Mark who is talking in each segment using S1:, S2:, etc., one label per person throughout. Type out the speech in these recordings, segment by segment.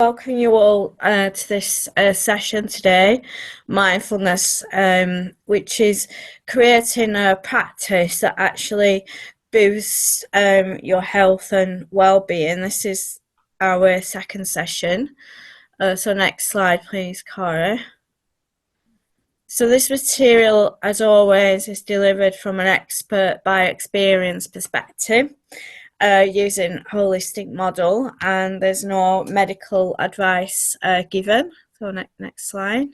S1: Welcome you all to this session today, mindfulness, which is creating a practice that actually boosts your health and well-being. This is our second session. So next slide, please, Cara. So this material, as always, is delivered from an expert by experience perspective. Using holistic model, and there's no medical advice given. So next slide.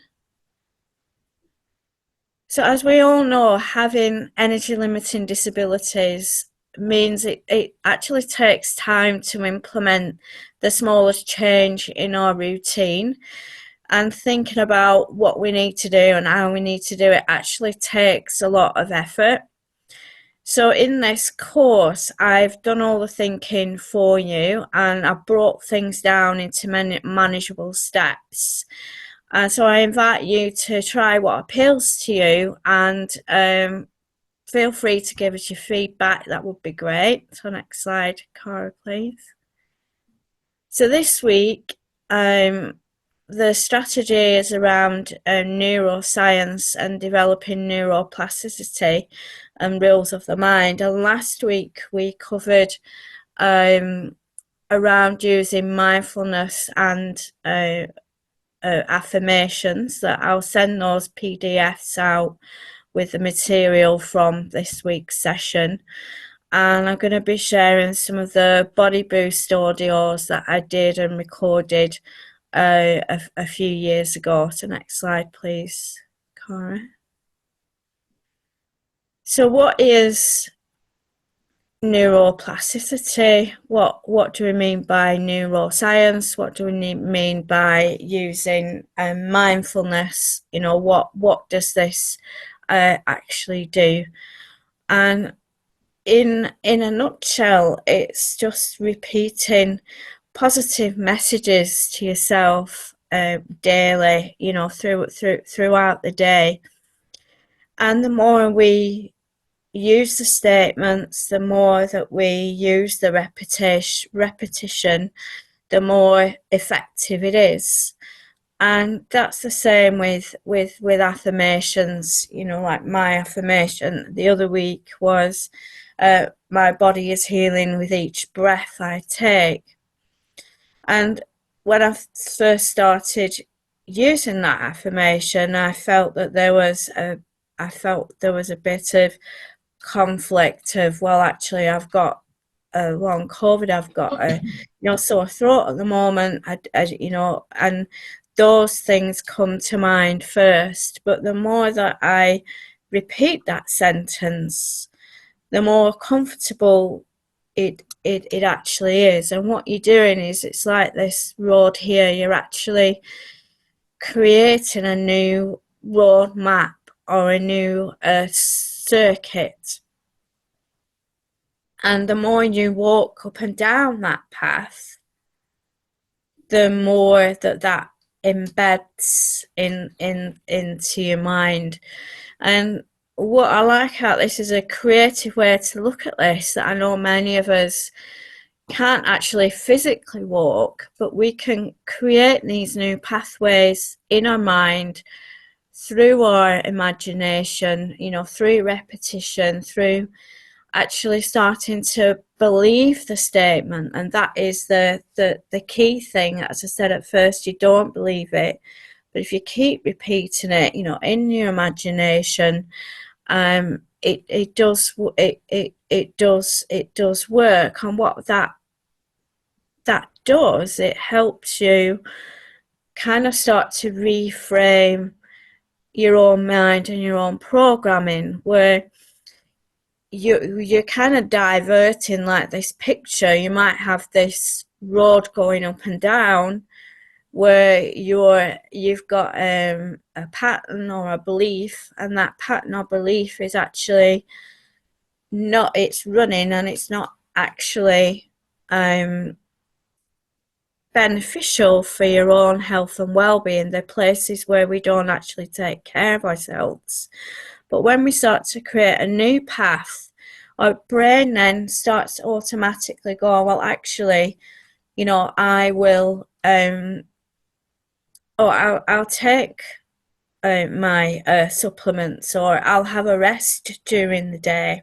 S1: So as we all know, having energy limiting disabilities means it actually takes time to implement the smallest change in our routine, and thinking about what we need to do and how we need to do it actually takes a lot of effort. So in this course, I've done all the thinking for you, and I've brought things down into manageable steps. So I invite you to try what appeals to you, and feel free to give us your feedback. That would be great. So next slide, Cara, please. So this week, the strategy is around neuroscience and developing neuroplasticity and rules of the mind. And last week we covered around using mindfulness and affirmations. That I'll send those PDFs out with the material from this week's session. And I'm going to be sharing some of the body boost audios that I did and recorded a few years ago. So next slide, please, Cara. So what is neuroplasticity? What do we mean by neuroscience? What do we mean by using mindfulness? You know, what does this actually do? And in a nutshell, it's just repeating positive messages to yourself daily, you know, throughout the day. And the more we use the statements, the more that we use the repetition, the more effective it is. And that's the same with affirmations. You know, like my affirmation the other week was, my body is healing with each breath I take. And when I first started using that affirmation, I felt there was a bit of conflict of, well, actually I've got a long COVID, I've got a sore throat at the moment, and those things come to mind first. But the more that I repeat that sentence, the more comfortable it actually is. And what you're doing is, it's like this road here, you're actually creating a new road map or a new circuit. And the more you walk up and down that path, the more that embeds into your mind. And what I like about this is a creative way to look at this, that I know many of us can't actually physically walk, but we can create these new pathways in our mind through our imagination, you know, through repetition, through actually starting to believe the statement. And that is the key thing. As I said at first, you don't believe it, but if you keep repeating it, you know, in your imagination, it does work. And what that does, it helps you kind of start to reframe your own mind and your own programming, where you're kind of diverting like this picture. You might have this road going up and down where you've got a pattern or a belief, and that pattern or belief is actually not, it's running and it's not actually beneficial for your own health and well-being. They're places where we don't actually take care of ourselves. But when we start to create a new path, our brain then starts automatically going, well, actually, you know, I will I'll take my supplements, or I'll have a rest during the day.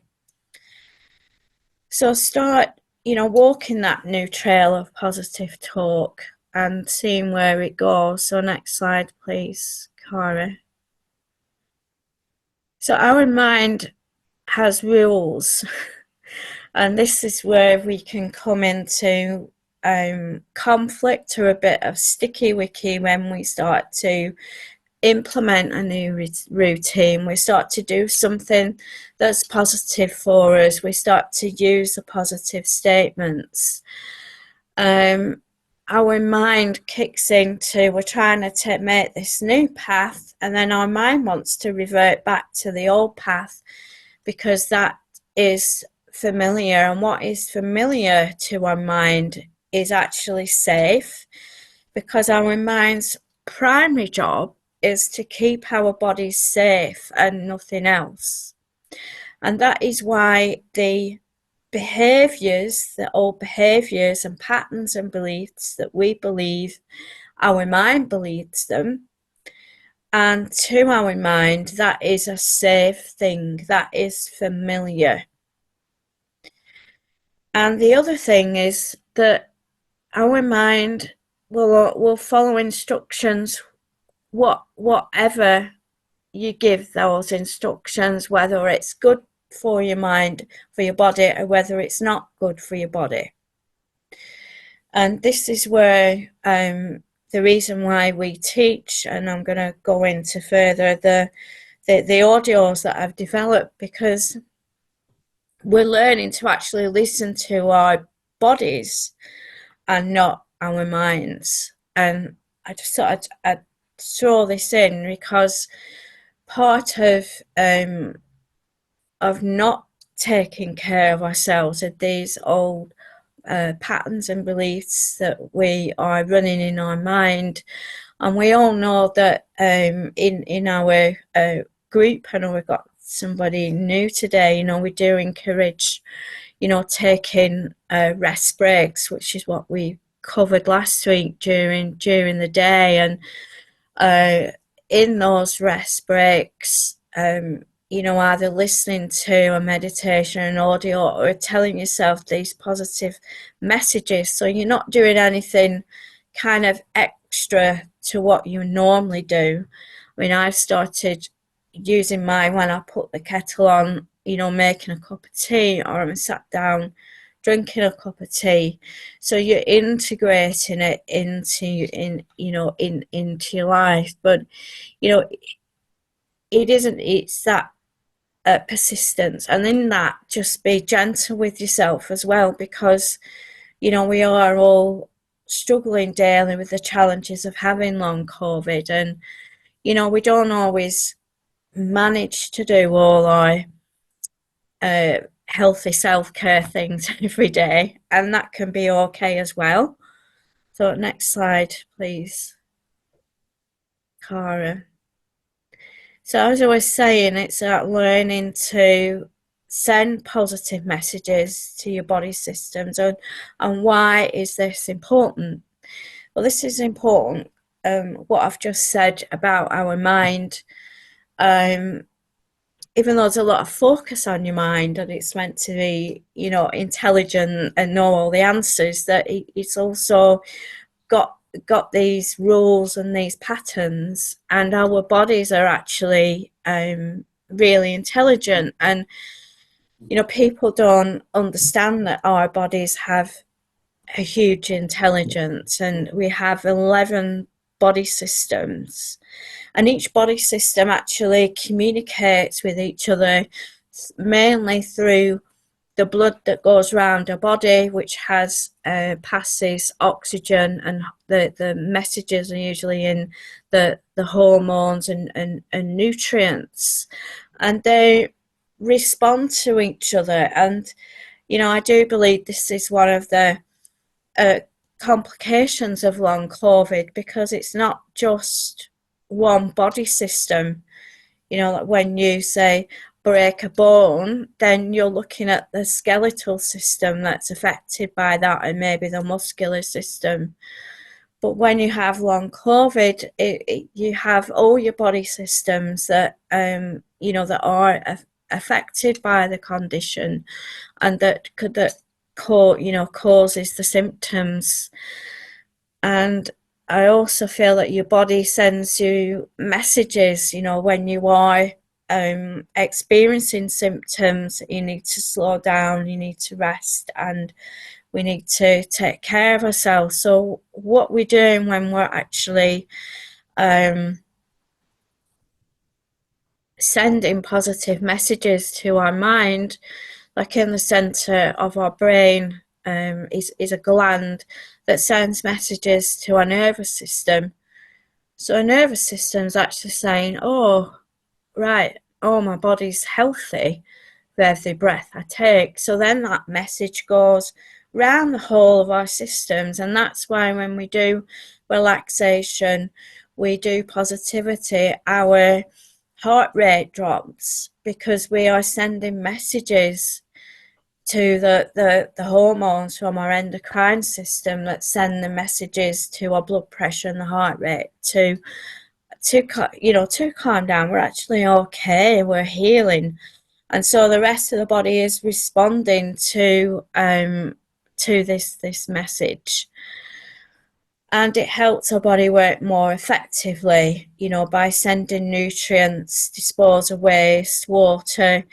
S1: So start, walking that new trail of positive talk and seeing where it goes. So next slide, please, Cara. So our mind has rules, and this is where we can come into conflict or a bit of sticky wicky when we start to implement a new routine. We start to do something that's positive for us. We start to use the positive statements. Our mind kicks into, we're trying to make this new path, and then our mind wants to revert back to the old path because that is familiar, and what is familiar to our mind is actually safe, because our mind's primary job is to keep our bodies safe and nothing else. And that is why the behaviors, the old behaviors and patterns and beliefs that we believe, our mind believes them, and to our mind that is a safe thing, that is familiar. And the other thing is that our mind will follow instructions, whatever you give those instructions, whether it's good for your mind, for your body, or whether it's not good for your body. And this is where the reason why we teach, and I'm going to go into further the audios that I've developed, because we're learning to actually listen to our bodies and not our minds. And I just thought I'd throw this in because part of not taking care of ourselves are these old patterns and beliefs that we are running in our mind. And we all know that in our group, I know we've got somebody new today, we do encourage, taking rest breaks, which is what we covered last week during the day. And in those rest breaks, either listening to a meditation, an audio, or telling yourself these positive messages. So you're not doing anything kind of extra to what you normally do. I mean, I've started using mine when I put the kettle on, making a cup of tea, or I'm sat down drinking a cup of tea. So you're integrating it into your life. But it's that persistence, and in that, just be gentle with yourself as well, because we are all struggling daily with the challenges of having long COVID, and we don't always manage to do all our healthy self-care things every day, and that can be okay as well. So next slide, please, Cara. So as I was saying, it's about learning to send positive messages to your body systems. And why is this important? Well, this is important, what I've just said about our mind. Even though there's a lot of focus on your mind and it's meant to be, intelligent and know all the answers, that it's also got these rules and these patterns, and our bodies are actually really intelligent. And people don't understand that our bodies have a huge intelligence, and we have 11 body systems, and each body system actually communicates with each other mainly through the blood that goes around our body, which passes oxygen, and the messages are usually in the hormones and nutrients, and they respond to each other. And I do believe this is one of the complications of long COVID, because it's not just one body system. Like when you say break a bone, then you're looking at the skeletal system that's affected by that, and maybe the muscular system. But when you have long COVID, you have all your body systems that that are affected by the condition, and causes the symptoms. And I also feel that your body sends you messages, when you are experiencing symptoms. You need to slow down, you need to rest, and we need to take care of ourselves. So, what we're doing when we're actually um, sending positive messages to our mind, like in the center of our brain, is a gland that sends messages to our nervous system. So, our nervous system is actually saying, oh, right, oh, my body's healthy for every breath I take. So then that message goes round the whole of our systems, and that's why when we do relaxation, we do positivity, our heart rate drops because we are sending messages to the hormones from our endocrine system that send the messages to our blood pressure and the heart rate to calm down. We're actually okay, we're healing. And so the rest of the body is responding to this message, and it helps our body work more effectively, by sending nutrients, dispose of waste, water,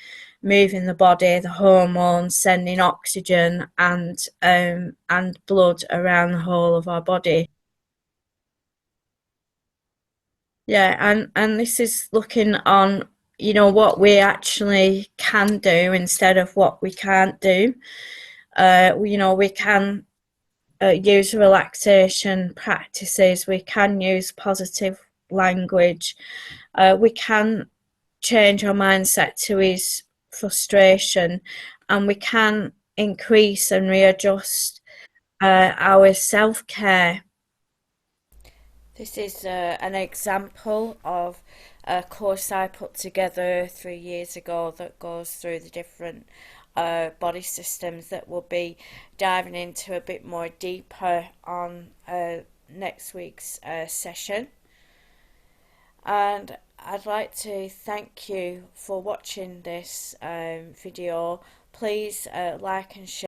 S1: moving the body, the hormones, sending oxygen and blood around the whole of our body. Yeah, and this is looking on, what we actually can do instead of what we can't do. We can use relaxation practices. We can use positive language. We can change our mindset to his frustration, and we can increase and readjust our self-care. This is an example of a course I put together 3 years ago that goes through the different body systems that we'll be diving into a bit more deeper on next week's session. And I'd like to thank you for watching this video. Please like and share.